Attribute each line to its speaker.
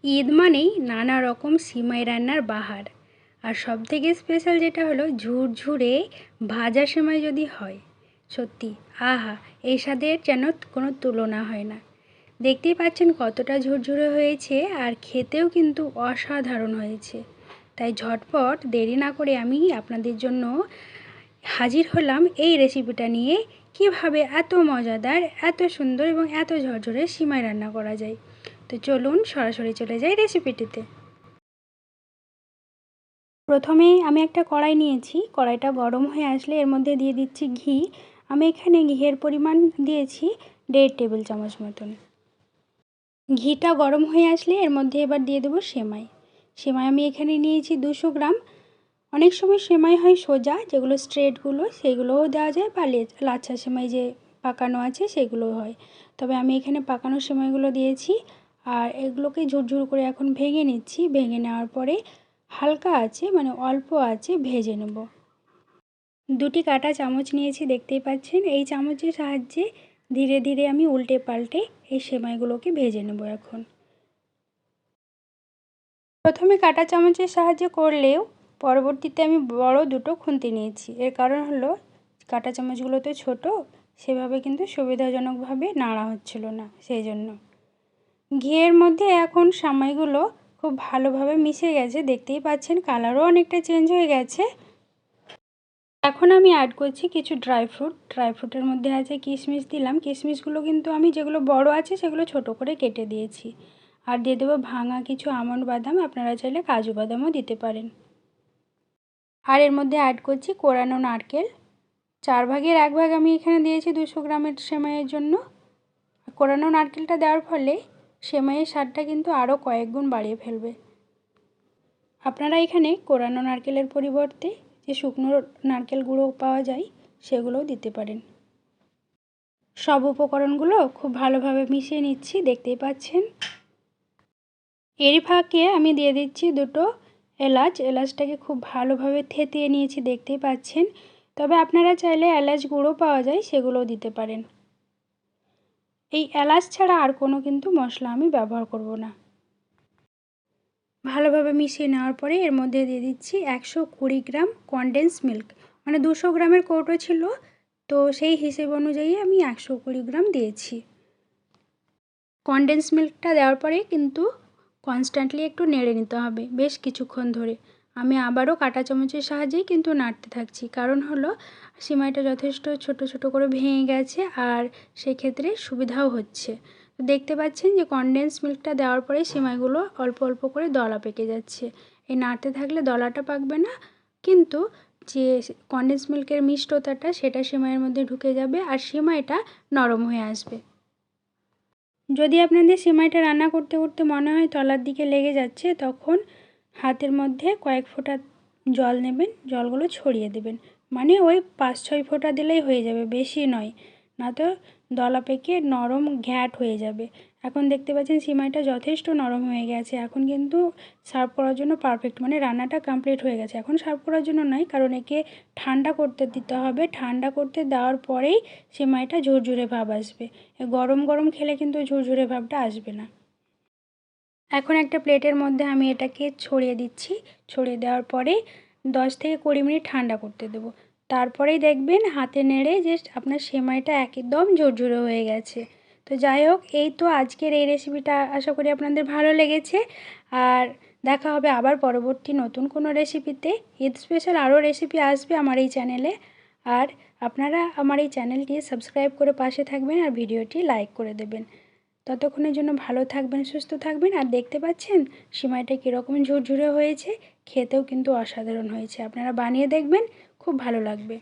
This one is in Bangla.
Speaker 1: ঈদ মানেই নানা রকম সিমাই রান্নার বাহার। আর সবথেকে স্পেশাল যেটা হলো ঝুরঝুরে ভাজা সেমাই যদি হয়, সত্যি আহা, এই স্বাদের যেন কোনো তুলনা হয় না। দেখতেই পাচ্ছেন কতটা ঝুরঝুরে হয়েছে, আর খেতেও কিন্তু অসাধারণ হয়েছে। তাই ঝটপট দেরি না করে আমি আপনাদের জন্য হাজির হলাম এই রেসিপিটা নিয়ে, কিভাবে এত মজাদার, এত সুন্দর এবং এত ঝরঝরে সিমাই রান্না করা যায়। তো চলুন সরাসরি চলে যাই রেসিপিটিতে। প্রথমেই আমি একটা কড়াই নিয়েছি, কড়াইটা গরম হয়ে আসলে এর মধ্যে দিয়ে দিচ্ছি ঘি। আমি এখানে ঘিয়ের পরিমাণ দিয়েছি 1.5 টেবিল চামচ মতন। ঘিটা গরম হয়ে আসলে এর মধ্যে এবার দিয়ে দেবো সেমাই। সেমাই আমি এখানে নিয়েছি 200 গ্রাম। অনেক সময় সেমাই হয় সোজা, যেগুলো স্ট্রেটগুলো, সেগুলোও দেওয়া যায়, বা লাচ্ছা সেমাই যে পাকানো আছে সেগুলোও হয়। তবে আমি এখানে পাকানো সেমাইগুলো দিয়েছি। আর এগুলোকে ঝুরঝুর করে এখন ভেঙে নিচ্ছি। ভেঙে নেওয়ার পরে হালকা আছে, মানে অল্প আছে, ভেজে নেব। 2টি কাঁটা চামচ নিয়েছি, দেখতেই পাচ্ছেন। এই চামচের সাহায্যে ধীরে ধীরে আমি উল্টে পাল্টে এই সেমাইগুলোকে ভেজে নেব। এখন প্রথমে কাঁটা চামচের সাহায্যে করলেও পরবর্তীতে আমি বড় 2টো খুন্তি নিয়েছি। এর কারণ হলো কাঁটা চামচগুলো তো ছোটো, সেভাবে কিন্তু সুবিধাজনকভাবে নাড়া হচ্ছিল না, সেই জন্য। ঘিয়ের মধ্যে এখন সেমাইগুলো খুব ভালোভাবে মিশে গেছে, দেখতেই পাচ্ছেন কালারও অনেকটা চেঞ্জ হয়ে গেছে। এখন আমি অ্যাড করছি কিছু ড্রাই ফ্রুটের মধ্যে আছে কিশমিশ দিলাম। কিশমিশগুলো কিন্তু আমি যেগুলো বড় আছে সেগুলো ছোট করে কেটে দিয়েছি। আর দিয়ে দেবো ভাঙা কিছু আমন্ড বাদাম, আপনারা চাইলে কাজু বাদামও দিতে পারেন। আর এর মধ্যে অ্যাড করছি কোরানো নারকেল। 4 ভাগের 1 ভাগ আমি এখানে দিয়েছি 200 গ্রামের সেমাইয়ের জন্য। কোরানো নারকেলটা দেওয়ার ফলে সেমাইয়ের স্বাদটা কিন্তু আরও কয়েক গুণ বাড়িয়ে ফেলবে। আপনারা এখানে কোরানো নারকেলের পরিবর্তে যে শুকনো নারকেল গুঁড়ো পাওয়া যায় সেগুলোও দিতে পারেন। সব উপকরণগুলো খুব ভালোভাবে মিশিয়ে নিচ্ছি, দেখতেই পাচ্ছেন। এরই ফাঁকে আমি দিয়ে দিচ্ছি 2টো এলাচ। এলাচটাকে খুব ভালোভাবে থেতিয়ে নিয়েছি, দেখতেই পাচ্ছেন। তবে আপনারা চাইলে এলাচ গুঁড়ো পাওয়া যায়, সেগুলোও দিতে পারেন। এই এলাচ ছাড়া আর কোনো কিন্তু মশলা আমি ব্যবহার করব না। ভালোভাবে মিশিয়ে নেওয়ার পরে এর মধ্যে দিয়ে দিচ্ছি 120 গ্রাম কনডেন্স মিল্ক। মানে 200 গ্রামের কৌটো ছিল, তো সেই হিসেব অনুযায়ী আমি 120 গ্রাম দিয়েছি। কনডেন্স মিল্কটা দেওয়ার পরে কিন্তু কনস্ট্যান্টলি একটু নেড়ে নিতে হবে বেশ কিছুক্ষণ ধরে। আমি আবারও কাঁটা চামচের সাহায্যেই কিন্তু নাড়তে থাকছি, কারণ হলো সিমাইটা যথেষ্ট ছোট ছোট করে ভেঙে গেছে, আর সেক্ষেত্রে সুবিধাও হচ্ছে। দেখতে পাচ্ছেন যে কনডেন্স মিল্কটা দেওয়ার পরে সিমাইগুলো অল্প অল্প করে দলা পেকে যাচ্ছে। এই নাড়তে থাকলে দলাটা পাকবে না, কিন্তু যে কনডেন্স মিল্কের মিষ্টতাটা সেটা সিমাইয়ের মধ্যে ঢুকে যাবে, আর সিমাইটা নরম হয়ে আসবে। যদি আপনাদের সিমাইটা রান্না করতে করতে মনে হয় তলার দিকে লেগে যাচ্ছে, তখন হাতের মধ্যে কয়েক ফোঁটা জল নেবেন, জলগুলো ছড়িয়ে দেবেন। মানে ওই 5-6 ফোঁটা দিলেই হয়ে যাবে, বেশি নয়, না তো দলা পেকে নরম ঘ্যাট হয়ে যাবে। এখন দেখতে পাচ্ছেন সিমাইটা যথেষ্ট নরম হয়ে গেছে। এখন কিন্তু সার্ভ করার জন্য পারফেক্ট, মানে রান্নাটা কমপ্লিট হয়ে গেছে। এখন সার্ভ করার জন্য নয়, কারণ একে ঠান্ডা করতে দিতে হবে। ঠান্ডা করতে দেওয়ার পরেই সিমাইটা ঝুরঝুরে ভাব আসবে। গরম গরম খেলে কিন্তু ঝুরঝুরে ভাবটা আসবে না। এখন একটা প্লেটের মধ্যে আমি এটাকে ছড়িয়ে দিচ্ছি। ছড়িয়ে দেওয়ার পরে 10 থেকে 20 মিনিট ঠান্ডা করতে দেবো। তারপরেই দেখবেন হাতে নেড়ে যে আপনার সেমাইটা একদম ঝুরঝুরে হয়ে গেছে। তো যাই হোক, এই তো আজকের এই রেসিপিটা আশা করি আপনাদের ভালো লেগেছে। আর দেখা হবে আবার পরবর্তী নতুন কোনো রেসিপিতে। ঈদ স্পেশাল আরও রেসিপি আসবে আমার এই চ্যানেলে। আর আপনারা আমার এই চ্যানেলটি সাবস্ক্রাইব করে পাশে থাকবেন, আর ভিডিওটি লাইক করে দেবেন। ততক্ষণের জন্য ভালো থাকবেন, সুস্থ থাকবেন। আর দেখতে পাচ্ছেন সিমাইটা কীরকম ঝুরঝুরে হয়েছে, খেতেও কিন্তু অসাধারণ হয়েছে। আপনারা বানিয়ে দেখবেন, খুব ভালো লাগবে।